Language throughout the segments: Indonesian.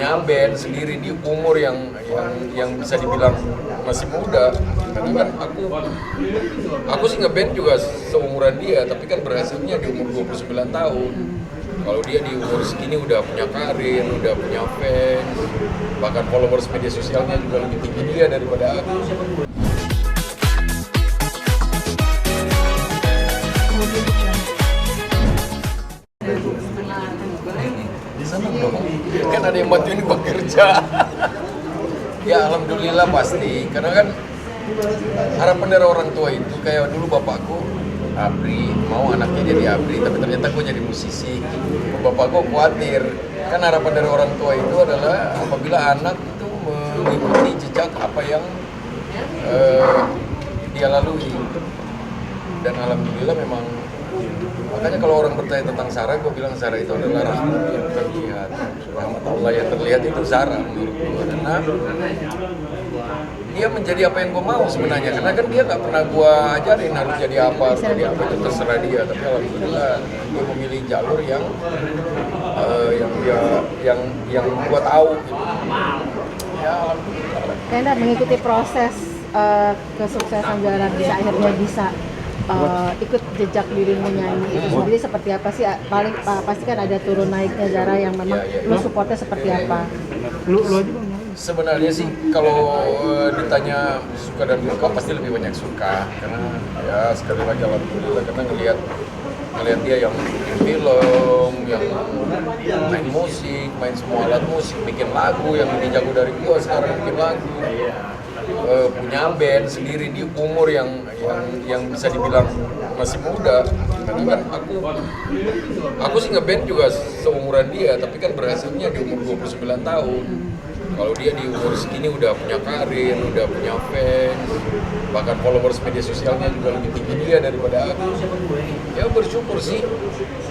punya band sendiri di umur yang bisa dibilang masih muda. Karena kan aku sih ngeband juga seumuran dia, tapi kan berhasilnya di umur 29 tahun. Kalau dia di umur segini udah punya karir, udah punya fans, bahkan followers media sosialnya juga lebih tinggi dia daripada aku. Senang dong, kan ada yang bantuin gua kerja. Ya alhamdulillah pasti, karena kan harapan dari orang tua itu kayak dulu bapakku ABRI, mau anaknya jadi ABRI, tapi ternyata gue jadi musisi. Bapak gue khawatir, kan harapan dari orang tua itu adalah apabila anak itu mengikuti jejak apa yang dia lalui. Dan alhamdulillah memang, makanya kalau orang bertanya tentang Sarah, gue bilang Sarah itu adalah rahmat yang terlihat. Rahmat Allah yang terlihat itu Sarah menurut gue, karena dia menjadi apa yang gue mau sebenarnya, karena kan dia nggak pernah gue ajarin harus jadi apa itu terserah dia. Tapi alhamdulillah dia memilih jalur yang gue tahu gitu. Ya alhamdulillah. Kayaknya mengikuti proses kesuksesan Zara akhirnya bisa ikut jejak dirimu nyanyi itu sendiri seperti apa sih? Paling pasti kan ada turun naiknya Zara yang memang lu supportnya seperti apa? Lu aja bang. Sebenarnya sih kalau ditanya suka dan duka pasti lebih banyak suka, karena ya sekali lagi alhamdulillah karena ngelihat dia yang bikin film, yang main musik, main semua alat musik, bikin lagu yang lebih jago dari gua sekarang bikin lagu, punya band sendiri di umur yang bisa dibilang masih muda. Karena kan aku sih ngeband juga seumuran dia, tapi kan berhasilnya di umur 29 tahun. Kalau dia di umur segini udah punya karir, udah punya fans, bahkan followers media sosialnya juga lebih tinggi dia daripada aku. Ya bersyukur sih,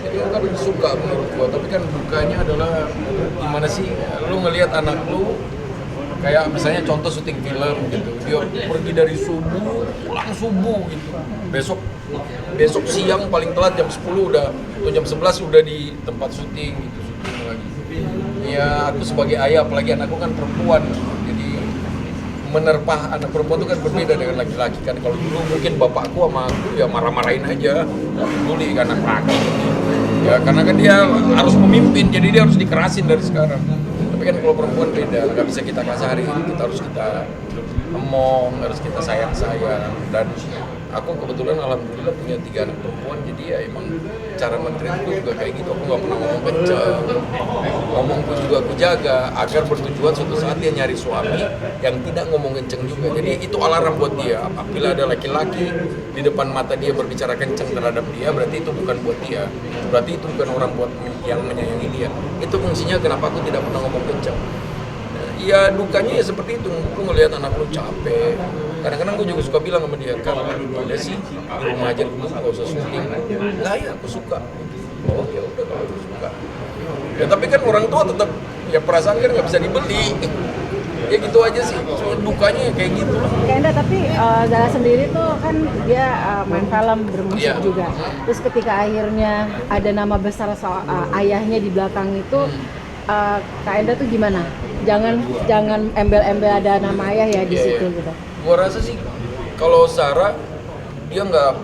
jadi kan suka menurut gua. Tapi kan dukanya adalah gimana sih lu ngelihat anak lu kayak misalnya contoh syuting film gitu, dia pergi dari subuh, pulang subuh gitu, besok siang paling telat jam 10 udah, atau jam 11 udah di tempat syuting gitu, syuting lagi. Ya aku sebagai ayah, apalagi anakku kan perempuan, jadi menerpah anak perempuan itu kan berbeda dengan laki-laki kan. Kalau dulu mungkin bapakku sama aku ya marah-marahin aja, nggak peduli anak laki. Ya karena kan dia harus memimpin, jadi dia harus dikerasin dari sekarang. Tapi kan kalau perempuan beda, nggak bisa kita kasarin, kita harus kita emong, harus kita sayang-sayang. Dan aku kebetulan alhamdulillah punya 3 anak perempuan, jadi ya emang cara mentreatku juga kayak gitu. Aku nggak pernah ngomong kenceng, ngomongku juga aku jaga agar bertujuan suatu saat dia nyari suami yang tidak ngomong kenceng juga. Jadi itu alarm buat dia. Apabila ada laki-laki di depan mata dia berbicara kenceng terhadap dia, berarti itu bukan buat dia. Berarti itu bukan orang buat yang menyayangi dia. Itu fungsinya kenapa aku tidak pernah ngomong kenceng. Ya dukanya ya seperti itu, aku ngelihat anak lu capek. Kadang-kadang gue juga suka bilang sama dia, kan udah sih di rumah aja dulu, nggak usah syuting. Lah ya aku suka. Oh ya udah kalau aku suka. Ya tapi kan orang tua tetap ya perasaan kan nggak bisa dibeli. Ya gitu aja sih, dukanya kayak gitu. Kayaknya tapi Zara sendiri tuh kan dia main film, bermusik juga. Terus ketika akhirnya ada nama besar soal ayahnya di belakang itu, Kak Enda tuh gimana? Jangan embel-embel ada nama ayah ya di situ gitu. Gua rasa sih kalau Sarah dia nggak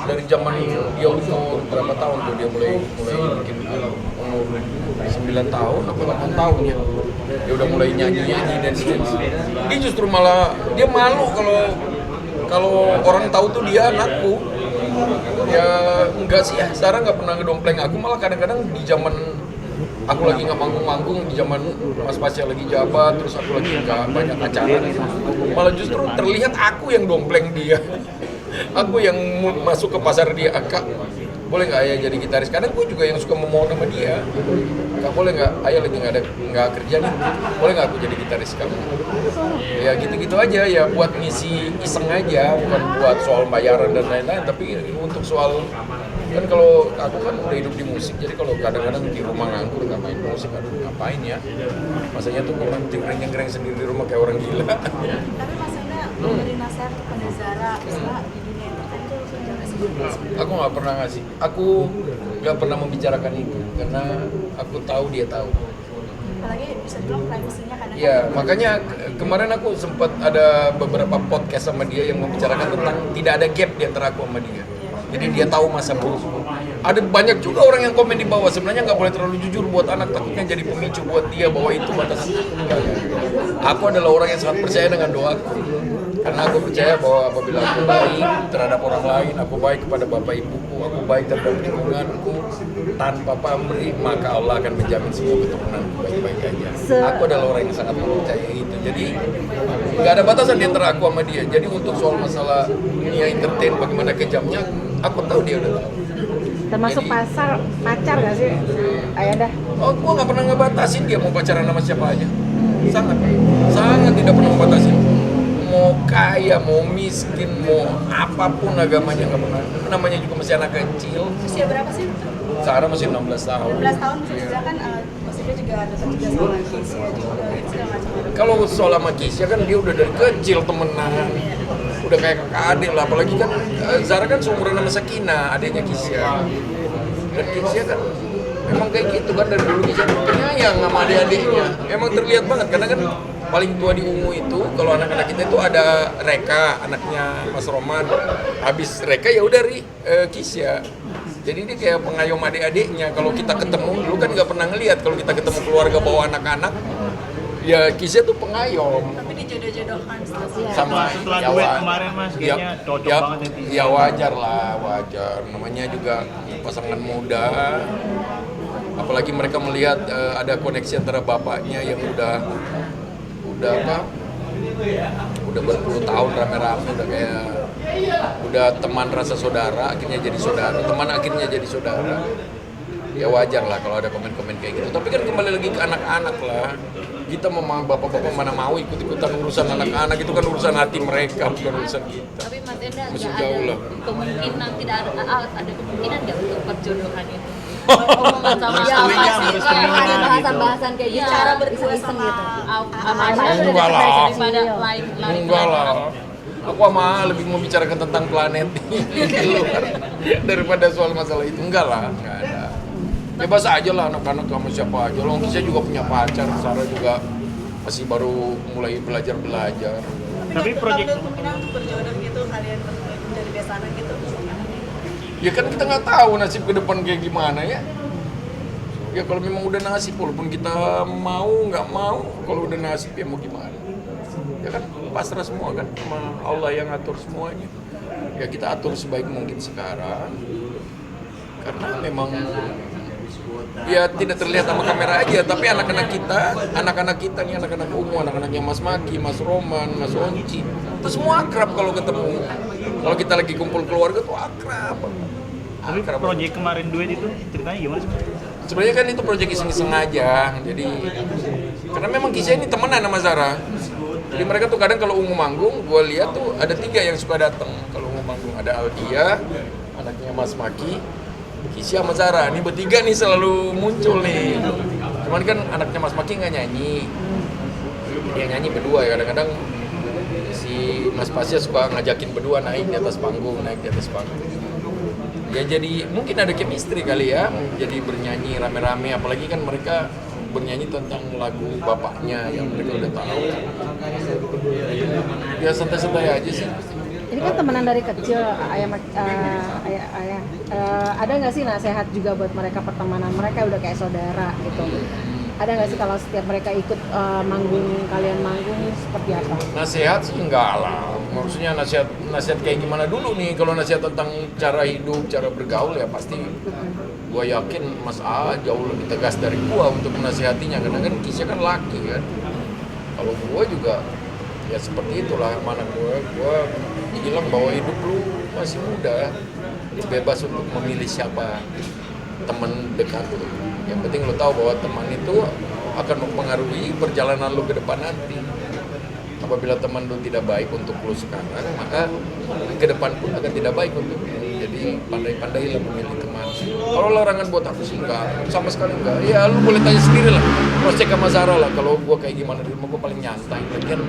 dari zaman dia umur berapa tahun tuh dia mulai bikin umur 9 tahun atau 8 tahun ya. Dia udah mulai nyanyi dan dia justru malah dia malu kalau orang tahu tuh dia anakku. Ya enggak sih, Sarah nggak pernah ngedompleng aku, malah kadang-kadang di zaman aku lagi nggak manggung-manggung, di zaman Mas Pasya lagi jabat, terus aku lagi nggak banyak acara, malah justru terlihat aku yang dompleng dia. Aku yang masuk ke pasar dia, Kak, boleh nggak ayah jadi gitaris? Kadang gue juga yang suka memohon sama dia, Kak boleh nggak ayah lagi nggak kerja nih, boleh nggak aku jadi gitaris kamu? Ya gitu-gitu aja ya, buat ngisi iseng aja, bukan buat soal bayaran dan lain-lain, tapi untuk soal kan kalau aku kan udah hidup di musik, jadi kalau kadang-kadang di rumah nganggur nggak main musik, aduh ngapain ya? Masanya tuh memang jengkreng-jengkreng sendiri di rumah kayak orang gila. Tapi Mas Enda memberi nasihat kepada Zara, misalnya di dunia tertentu jangan seperti. Aku nggak pernah ngasih, aku nggak pernah membicarakan itu karena aku tahu dia tahu. apalagi bisa dibilang privasinya karena Ya, makanya kemarin aku sempat ada beberapa podcast sama dia yang membicarakan tentang tidak ada gap di antara aku sama dia. Jadi dia tahu masa burukku. Ada banyak juga orang yang komen di bawah, sebenarnya nggak boleh terlalu jujur buat anak, takutnya jadi pemicu buat dia bahwa itu batas. Aku adalah orang yang sangat percaya dengan doaku. Karena aku percaya bahwa apabila aku baik terhadap orang lain, aku baik kepada bapak ibuku, aku baik terhadap lingkunganku, tanpa pamrih, maka Allah akan menjamin semua keturunan baik-baik aja. Aku adalah orang yang sangat mempercayai itu. Jadi nggak ada batasan di antara aku sama dia. Jadi untuk soal masalah dunia entertain bagaimana kejamnya, aku tahu dia udah tahu. Termasuk Jadi- pacar nggak sih Ayanda? Oh, gua nggak pernah ngebatasin dia mau pacaran sama siapa aja. Sangat tidak pernah ngebatasin. Mau kaya, mau miskin, mau apapun agamanya nggak pernah. Namanya juga masih anak kecil. usia berapa sih? Sarah masih 16 tahun. 16 tahun bisa dibilang kan maksudnya juga ada juga sama Keisha juga gitu segala macam. Kalau soal sama Kisya kan dia udah dari kecil temenan. Udah kayak kakak adik lah, apalagi kan Zara kan seumuran sama Sakina, adiknya Kisya. Dan Kisya kan memang kayak gitu kan dari dulu Kisya penyayang sama adik-adiknya. Emang terlihat banget karena kan paling tua di Ungu itu kalau anak-anak kita itu ada Reka, anaknya Mas Roman. Habis Reka ya udah Kisya. Jadi dia kayak pengayom adik-adiknya. Kalau kita ketemu, dulu kan nggak pernah ngelihat kalau kita ketemu keluarga bawa anak-anak. Ya Kisya tuh pengayom. Tapi dijodoh-jodohkan Sama Setelah ya, duet kemarin mas, kayaknya cocok banget nih. ya wajar lah, wajar. Namanya juga pasangan muda. Apalagi mereka melihat ada koneksi antara bapaknya yang udah berpuluh tahun rame-rame, udah teman rasa saudara, akhirnya jadi saudara, teman akhirnya jadi saudara. Ya wajar lah kalau ada komen-komen kayak gitu. Tapi kan kembali lagi ke anak-anak lah. Kita bapak-bapak mana mau ikut-ikutan urusan anak-anak, itu kan urusan hati mereka, bukan urusan kita. Tapi Mas Enda Masih nggak jauh ada lah. kemungkinan, tidak ada kemungkinan nggak untuk perjodohan itu? Omongan sama Merestui apa ya, sih? merestui Kayak gitu. ada bahasan-bahasan kayak gitu, Iya, cara berdua beriseng-iseng sama gitu. sama Apa Ayah Enggak lah. daripada lari Enggak lah. Aku sama lebih membicarakan tentang planet di luar daripada soal masalah itu. Enggak lah, enggak ada. Bebas aja lah anak-anak sama siapa aja. Loh, saya juga punya pacar, Sarah juga masih baru mulai belajar. Tapi proyek kemungkinan untuk berjodoh gitu kalian menjadi besanan gitu. Ya kan kita nggak tahu nasib ke depan kayak gimana ya. Ya kalau memang udah nasib, walaupun kita mau nggak mau, kalau udah nasib ya mau gimana. Ya kan pasrah semua kan, sama Allah yang ngatur semuanya. Ya kita atur sebaik mungkin sekarang. Karena memang ya tidak terlihat sama kamera aja, tapi anak-anak kita nih, anak-anak Ungu, anak-anaknya Mas Maki, Mas Roman, Mas Onci, itu semua akrab kalau ketemu. Kalau kita lagi kumpul keluarga tuh akrab. tapi proyek kemarin duet itu ceritanya gimana sih? Sebenarnya kan itu proyek iseng-iseng aja. Jadi karena memang Kisah ini temenan sama Zara. Jadi mereka tuh kadang kalau Ungu manggung, gue lihat tuh ada 3 yang suka datang kalau Ungu manggung. Ada Aldia, anaknya Mas Maki, Kisah sama Zara. Ini bertiga nih selalu muncul nih. Cuman kan anaknya Mas Maki nggak nyanyi. Dia nyanyi berdua ya, kadang-kadang si Mas Pasya suka ngajakin berdua naik di atas panggung. Ya jadi mungkin ada chemistry kali ya, jadi bernyanyi rame-rame, apalagi kan mereka bernyanyi tentang lagu bapaknya yang mereka udah tahu. Ya santai-santai aja sih. Ini kan temenan dari kecil, ayah. Ada nggak sih nasihat juga buat mereka, pertemanan mereka udah kayak saudara gitu? Ada nggak sih kalau setiap mereka ikut kalian manggung seperti apa? Nasihat sih enggak lah. Maksudnya nasihat kayak gimana dulu nih? Kalau nasihat tentang cara hidup, cara bergaul ya pasti gua yakin Mas A jauh lebih tegas dari gua untuk menasihatinya, karena kan Kisah kan laki kan. Kalau gua juga ya seperti itulah, mana gua bilang bahwa hidup lu masih muda, lu bebas untuk memilih siapa teman dekat lu. Yang penting lu tahu bahwa teman itu akan mempengaruhi perjalanan lu ke depan nanti. Apabila teman lu tidak baik untuk lu sekarang, maka ke depan pun akan tidak baik untuk lu. Jadi pandai-pandailah memilih teman. Kalau larangan buat aku sih enggak, sama sekali enggak. Ya lu boleh tanya sendiri lah, cross check sama Zara lah. Kalau gua kayak gimana di rumah, gua paling nyantai. Lagian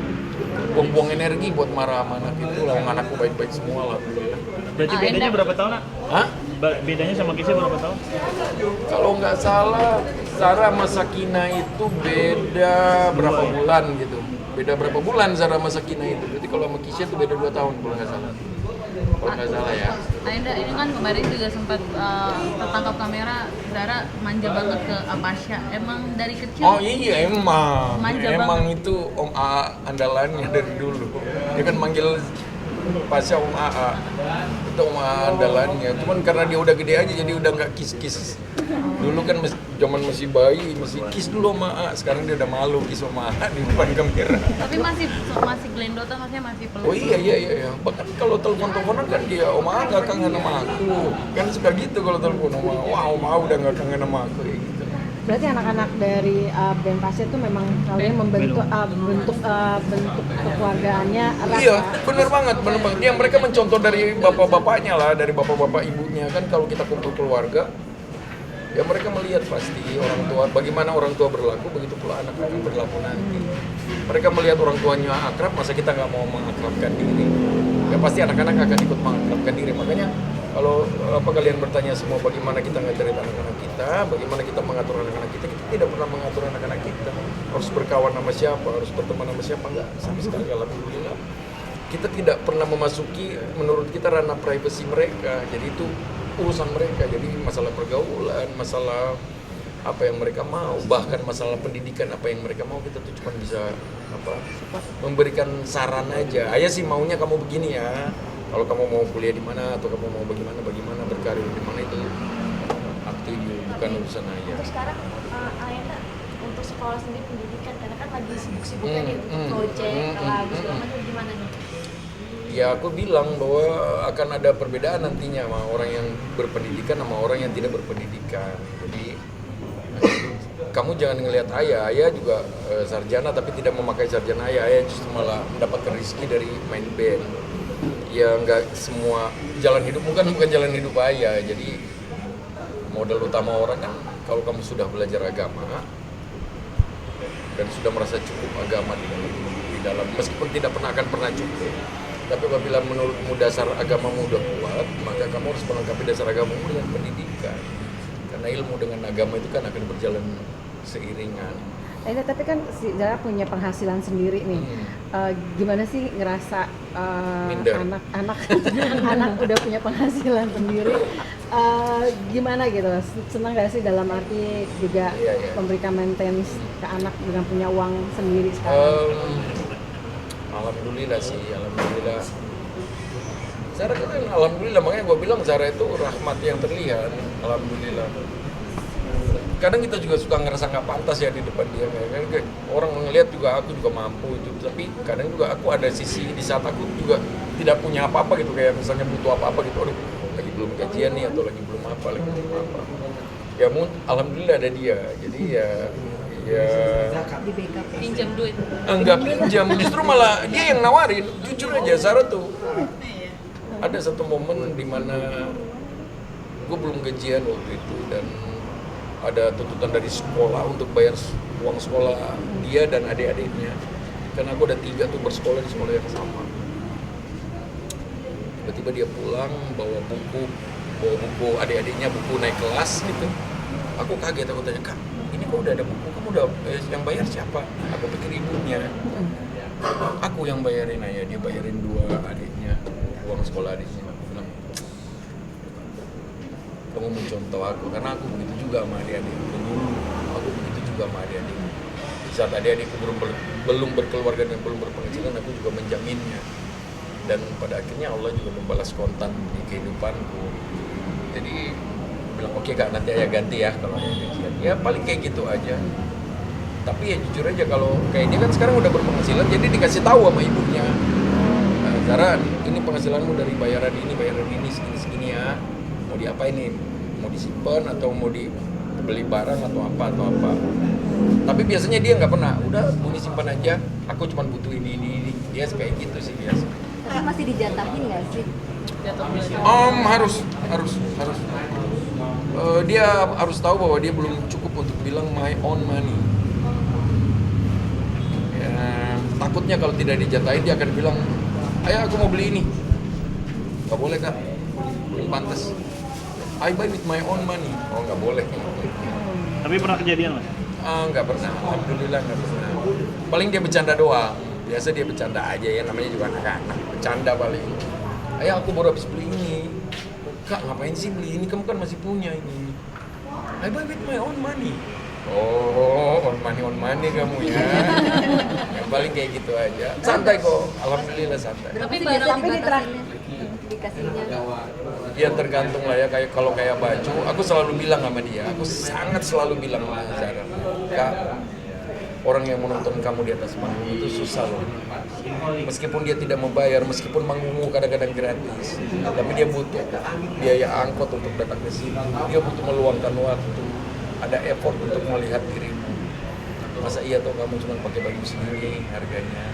buang-buang energi buat marah sama anak itu. Lah anakku baik-baik semua lah. Berarti bedanya berapa tahun nak? Hah? Bedanya sama Kisah berapa tahun? Kalau nggak salah, Zara sama Sakina itu beda berapa bulan gitu. Beda berapa bulan Zara sama Sakina itu. Berarti kalau sama Kisha itu beda 2 tahun kalau nggak salah. Kalau nggak salah ya. Ainda ini kan kemarin juga sempat tertangkap kamera Zara manja banget ke Apasya. Emang dari kecil? Oh iya emang. Manja Emang banget. itu Om A andalannya dari dulu. Dia kan manggil Pasya Om AA. Itu Om A andalannya. Cuman karena dia udah gede aja jadi udah nggak kis-kis. Dulu kan zaman masih bayi, masih kiss dulu sama A. Sekarang dia udah malu kiss sama A di depan kamera. Tapi masih gelendotan, maksudnya masih peluk. Oh iya. Bahkan kalau telepon-teleponan kan dia Om A nggak kangen sama aku. Kan suka gitu kalau telepon Om A. Wah Om A udah nggak kangen sama aku kayak gitu. Berarti anak-anak dari band Pasya itu memang kalian membentuk bentuk kekeluargaannya erat. Iya, ya? bener banget. Ya, mereka mencontoh dari bapak-bapaknya lah, dari bapak-bapak ibunya kan kalau kita kumpul keluarga, ya mereka melihat pasti orang tua, bagaimana orang tua berlaku, begitu pula anak akan berlaku nanti. Mereka melihat orang tuanya akrab, masa kita nggak mau mengakrabkan diri? Ya pasti anak-anak akan ikut mengakrabkan diri. Makanya kalau kalian bertanya semua bagaimana kita ngajarin anak-anak kita, bagaimana kita mengatur anak-anak kita tidak pernah mengatur anak-anak kita. Harus berkawan sama siapa, harus berteman sama siapa, enggak. Sampai sekarang alhamdulillah kita tidak pernah memasuki menurut kita ranah privasi mereka. Jadi itu urusan mereka. Jadi masalah pergaulan, masalah apa yang mereka mau, bahkan masalah pendidikan apa yang mereka mau, kita tuh cuma bisa memberikan saran aja. Ayah sih maunya kamu begini ya. Kalau kamu mau kuliah di mana atau kamu mau bagaimana berkarir di mana itu up to you, bukan urusan ayah. Terus sekarang Ayana untuk sekolah sendiri pendidikan karena kan lagi sibuk-sibuknya nih project lagu segala macam gimana nih? Ya aku bilang bahwa akan ada perbedaan nantinya sama orang yang berpendidikan sama orang yang tidak berpendidikan. Jadi kamu jangan ngelihat ayah juga sarjana tapi tidak memakai sarjana ayah justru malah mendapatkan rezeki dari main band. Ya nggak semua jalan hidup bukan jalan hidup ayah. Jadi modal utama orang kan kalau kamu sudah belajar agama dan sudah merasa cukup agama di dalam meskipun tidak pernah cukup. Tapi apabila menurutmu dasar agamamu udah kuat, maka kamu harus melengkapi dasar agamamu dengan pendidikan. Karena ilmu dengan agama itu kan akan berjalan seiringan. Tapi kan si Zara punya penghasilan sendiri nih. Gimana sih ngerasa anak udah punya penghasilan sendiri? Gimana gitu? Senang gak sih dalam arti juga memberikan maintenance ke anak dengan punya uang sendiri sekarang? Alhamdulillah sih, alhamdulillah. Zara kan alhamdulillah, makanya gue bilang Zara itu rahmat yang terlihat, alhamdulillah. Kadang kita juga suka ngerasa nggak pantas ya di depan dia, kan orang ngelihat juga aku juga mampu itu, tapi kadang juga aku ada sisi di saat aku juga tidak punya apa-apa gitu, kayak misalnya butuh apa-apa gitu, aduh lagi belum gajian nih atau lagi belum apa. Ya alhamdulillah ada dia, jadi ya Pinjam duit. enggak pinjam, justru malah dia yang nawarin. Jujur aja Zara tuh ada satu momen di mana gue belum gajian waktu itu dan ada tuntutan dari sekolah untuk bayar uang sekolah dia dan adik-adiknya karena aku ada 3 tuh bersekolah di sekolah yang sama. Tiba-tiba dia pulang bawa buku adik-adiknya, buku naik kelas gitu. Aku kaget, aku tanya, "Kak, ini kok udah ada buku, kamu udah yang bayar siapa?" Aku pikir ibunya. Aku yang bayarin ayah, dia bayarin 2 adiknya uang sekolah adiknya. Aku bilang, kamu mencontoh aku, karena aku begitu juga sama adik-adik. Dulu aku begitu juga sama adik-adik. Di saat adik-adikku belum berkeluarga dan belum berpenghasilan, aku juga menjaminnya. Dan pada akhirnya Allah juga membalas kontan di kehidupanku. Jadi bilang, oke Kak, nanti ayah ganti ya kalau ayah gajian. Ya paling kayak gitu aja. Tapi ya jujur aja kalau kayak dia kan sekarang udah berpenghasilan, jadi dikasih tahu sama ibunya, Zara, ini penghasilanmu dari bayaran ini segini ya. Mau diapain nih? Mau disimpan atau mau dibeli barang atau apa. Tapi biasanya dia nggak pernah. Udah, bunyi simpan aja. Aku cuma butuh ini. Dia kayak gitu sih biasa. Tapi masih dijatahin nggak sih? Harus. Dia harus tahu bahwa dia belum cukup untuk bilang my own money. Ya, takutnya kalau tidak dijatahin dia akan bilang, "Ayah, aku mau beli ini." Gak boleh Kak, belum pantas. I buy with my own money. Oh nggak boleh. Tapi pernah kejadian mas? Nggak pernah, alhamdulillah nggak pernah. Paling dia bercanda doang. Biasa dia bercanda aja ya, namanya juga anak-anak. Bercanda paling. Ayah aku baru habis beli ini. Kak ngapain sih beli ini? Kamu kan masih punya ini. I buy with my own money. Oh, on money kamu ya. Yang paling kayak gitu aja. Santai kok, alhamdulillah santai. Tapi barang biasa dibatasin. dikasihnya. Ya tergantung lah ya, kayak kalau kayak baju, aku selalu bilang sama dia, aku sangat selalu bilang sama Zara, Kak, orang yang menonton kamu di atas panggung itu susah loh. Meskipun dia tidak membayar, meskipun manggungmu kadang-kadang gratis, tapi dia butuh biaya angkot untuk datang ke sini. Dia butuh meluangkan waktu, ada effort untuk melihat dirimu. Masa iya toh kamu cuma pakai baju segini harganya?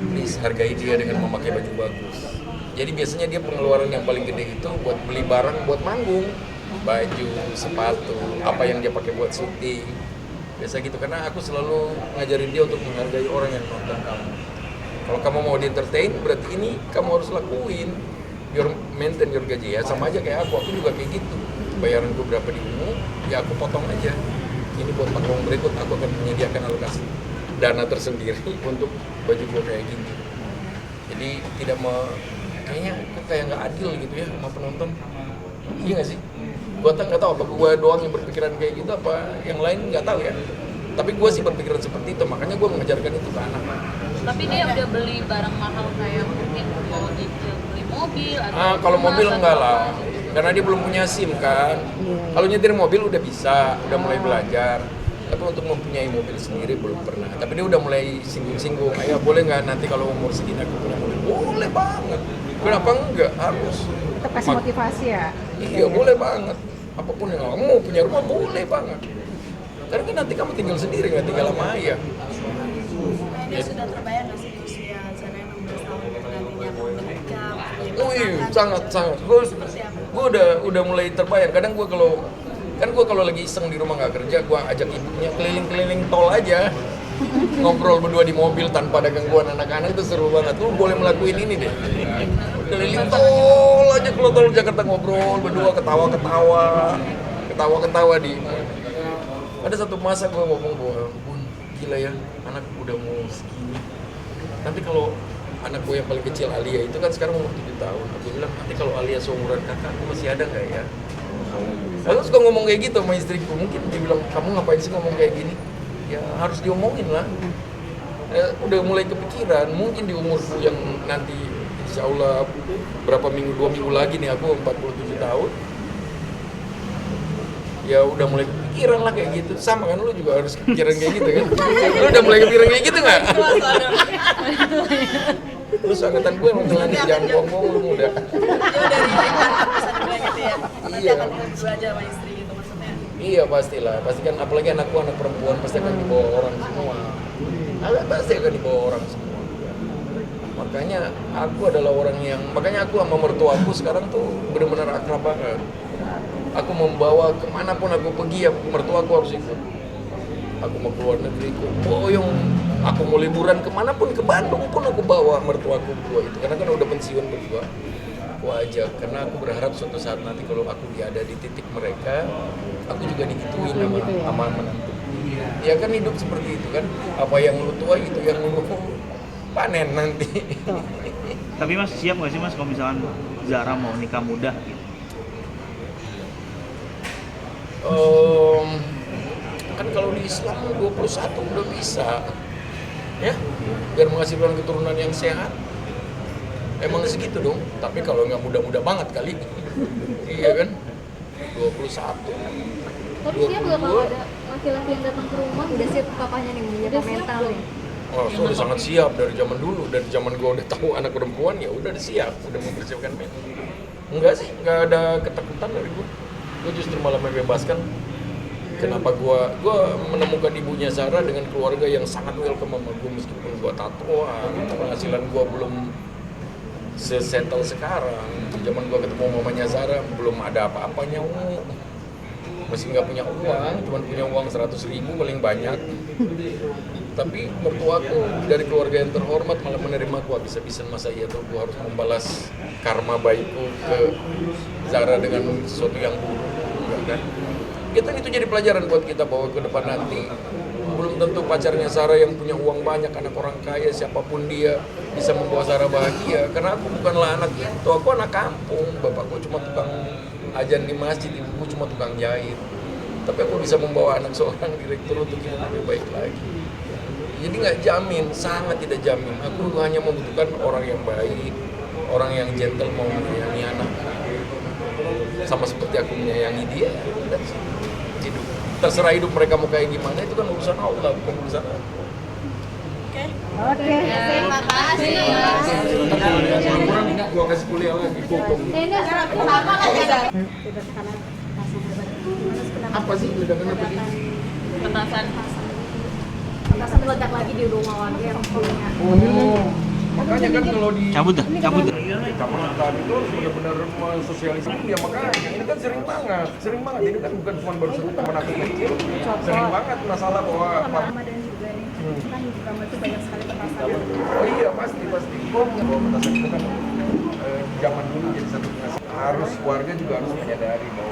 Please hargai dia dengan memakai baju bagus. Jadi biasanya dia pengeluaran yang paling gede itu buat beli barang buat manggung, baju, sepatu, apa yang dia pakai buat syuting. Biasa gitu, karena aku selalu ngajarin dia untuk menghargai orang yang nonton kamu. Kalau kamu mau di-entertain, berarti ini kamu harus lakuin. Your maintain your gaji ya, sama aja kayak aku juga kayak gitu. Bayaranku berapa di UMU, ya aku potong aja. Ini buat panggung berikut aku akan menyediakan alokasi dana tersendiri untuk baju gue kayak gini. Jadi tidak kayaknya kok kayak nggak adil gitu ya sama penonton. Iya nggak sih? Gue nggak tahu apa gue doang yang berpikiran kayak gitu, apa yang lain nggak tahu ya. Tapi gue sih berpikiran seperti itu, makanya gue mengajarkan itu ke anak. Tapi dia udah beli barang mahal kayak mungkin mau nyicil beli mobil atau Kalau rumah mobil atau enggak apa lah, gitu. karena dia belum punya SIM kan. Kalau nyetir mobil udah bisa, udah mulai belajar. Tapi untuk mempunyai mobil sendiri belum pernah. Tapi dia udah mulai singgung-singgung, ayah boleh nggak nanti kalau umur segini aku punya mobil? Boleh banget. Kenapa enggak? Harus. Kita kasih motivasi ya. Iya boleh banget. Apapun yang kamu mau punya rumah boleh banget. Karena kan nanti kamu tinggal sendiri, nggak tinggal sama ayah. Ini sudah terbayang nggak sih di usia Zara yang 16 tahun itu nantinya mau menikah, punya Wih, pasangan? sangat. Gue udah mulai terbayang. Kadang gue kalau lagi iseng di rumah nggak kerja, gue ajak ibunya keliling-keliling tol aja, ngobrol berdua di mobil tanpa ada gangguan anak-anak, itu seru banget. Lu boleh melakuin ini deh, keliling tol aja, kalau tol Jakarta ngobrol berdua, ketawa di. Ada satu masa gue ngomong bahwa, Bun, gila ya, anak udah mau segini. Nanti kalau anak gue yang paling kecil Alia itu kan sekarang umur 7 tahun. Aku bilang nanti kalau Alia seumuran kakak masih ada nggak ya? Lalu suka ngomong kayak gitu sama istriku. Mungkin dia bilang kamu ngapain sih ngomong kayak gini? Ya harus diomongin lah. Ya, udah mulai kepikiran. Mungkin di umurku yang nanti insya Allah berapa minggu 2 minggu lagi nih aku 47 tahun. Ya udah mulai kepikiran lah kayak gitu. Sama kan lu juga harus kepikiran kayak gitu kan? Lu udah mulai kepikiran kayak gitu nggak? Terus angkatan gue emang jangan bohong lu muda. Jauh dari pesan gue gitu ya. Nanti Iya. akan belajar sama istri gitu maksudnya. Iya pastilah, pasti kan apalagi anakku anak perempuan pasti akan dibawa orang semua. Pasti akan dibawa orang semua. Makanya aku adalah orang yang, makanya aku sama mertuaku sekarang tuh benar-benar akrab banget. Aku membawa kemanapun aku pergi, mertuaku harus ikut. Aku mau keluar negeri, aku boyong. Aku mau liburan kemanapun, ke Bandung pun aku bawa mertuaku berdua itu. Karena kan udah pensiun berdua. Aku ajak, karena aku berharap suatu saat nanti kalau aku ada di titik mereka, aku juga digituin sama menantu. Ya kan hidup seperti itu kan, apa yang lu tua itu yang lu panen nanti. Tapi mas siap nggak sih mas kalau misalkan Zara mau nikah muda gitu? Kan kalau di Islam 21 udah bisa ya, biar menghasilkan keturunan yang sehat. Emang segitu dong, tapi kalau nggak muda-muda banget kali. Iya kan, 21. Tapi siap nggak kalau ada laki-laki yang datang ke rumah udah siap papanya nih menyiapkan mental nih? Oh, so udah sangat siap dari zaman dulu, dari zaman gua udah tahu anak perempuan ya udah siap, udah mempersiapkan mental. Enggak sih, nggak ada ketakutan dari gua. Gua justru malah membebaskan. Kenapa gua menemukan ibunya Zara dengan keluarga yang sangat welcome sama gua, meskipun gua tatoan, penghasilan gua belum sesettle sekarang. Zaman gua ketemu mamanya Zara belum ada apa-apanya. masih nggak punya uang, cuma punya uang 100.000 paling banyak. Tapi mertuaku dari keluarga yang terhormat malah menerima aku habis-habisan. Masa iya tuh aku harus membalas karma baikku ke Zara dengan sesuatu yang buruk, kan? Kita itu jadi pelajaran buat kita bahwa ke depan nanti belum tentu pacarnya Zara yang punya uang banyak, anak orang kaya, siapapun dia bisa membawa Zara bahagia. Karena aku bukanlah anak itu, aku anak kampung. Bapakku cuma tukang ajan di masjid, ibuku cuma tukang jahit. Tapi aku bisa membawa anak seorang direktur untuk hidup lebih baik lagi. Jadi nggak jamin, sangat tidak jamin. Aku hanya membutuhkan orang yang baik, orang yang gentle mau menyayangi anak. Sama seperti aku menyayangi dia. Hidup. Terserah hidup mereka mau kayak gimana, itu kan urusan Allah, bukan urusan aku. Oke. Terima kasih. Kurang gua kasih kuliah lagi, kokong. Apa sih ledakan apa sih? Petasan. Petasan meledak lagi di rumah warga yang punya. Oh, makanya kan kalau di Cabut dah. kecamatan itu harus benar-benar mensosialisasi. Ya makanya ini kan sering banget. Ini kan bukan cuma baru satu teman aku kecil, sering banget masalah bahwa Ramadan juga nih. Kan di kamar itu banyak sekali petasan. oh iya pasti. Bahwa petasan itu kan zaman dulu jadi satu harus warga juga harus menyadari bahwa